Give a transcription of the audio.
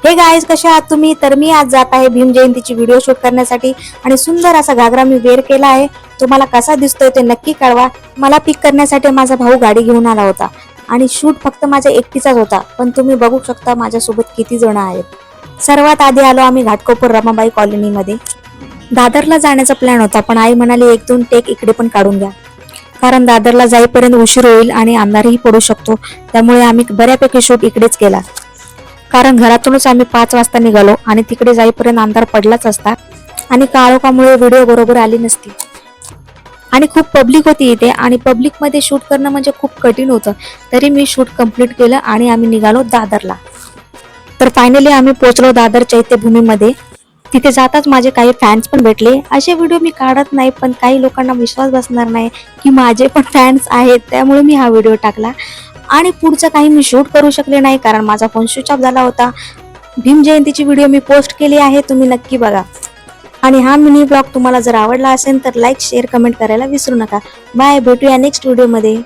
हे गाईज, कशा आहात तुम्ही? तर मी आज जात आहे भीम जयंतीची व्हिडिओ शूट करण्यासाठी आणि सुंदर असा घागरा मी वेअर केला आहे. तुम्हाला कसा दिसतोय ते नक्की कळवा. मला पिक करण्यासाठी माझा भाऊ गाडी घेऊन आला होता आणि शूट फक्त माझ्या एकटीचाच होता, पण तुम्ही बघू शकता माझ्यासोबत किती जण आहेत. सर्वात आधी आलो आम्ही घाटकोपर रमाबाई कॉलनीमध्ये. दादरला जाण्याचा प्लॅन होता, पण आई म्हणाली 1-2 टेक इकडे पण काढून घ्या, कारण दादरला जाईपर्यंत उशीर होईल आणि अंधारही पडू शकतो. त्यामुळे आम्ही बऱ्यापैकी शूट इकडेच केला, कारण घरातूनच आम्ही 5 वाजता निघालो आणि तिकडे जाईपर्यंत अंधार पडलाच असता आणि काळोखामुळे व्हिडिओ बरोबर आली नसती आणि खूप पब्लिक होती इथे आणि पब्लिक मध्ये शूट करणं म्हणजे खूप कठीण होतं. तरी मी शूट कंप्लीट केलं आणि आम्ही निघालो दादरला. तर फायनली आम्ही पोहोचलो दादर चैत्यभूमीमध्ये. तिथे जाताच माझे काही फॅन्स पण भेटले. असे व्हिडिओ मी काढत नाही, पण काही लोकांना विश्वास बसणार नाही की माझे पण फॅन्स आहेत, त्यामुळे मी हा व्हिडिओ टाकला. आणि पुढचं काही मी शूट करू शकले नाही, कारण माझा फोन स्विच ऑफ झाला होता. भीम जयंतीची व्हिडिओ मी पोस्ट केली आहे, तुम्ही नक्की बघा. आणि हा मिनी ब्लॉग तुम्हाला जर आवडला असेल तर लाईक, शेअर, कमेंट करायला विसरू नका. बाय, भेटूया नेक्स्ट व्हिडिओमध्ये.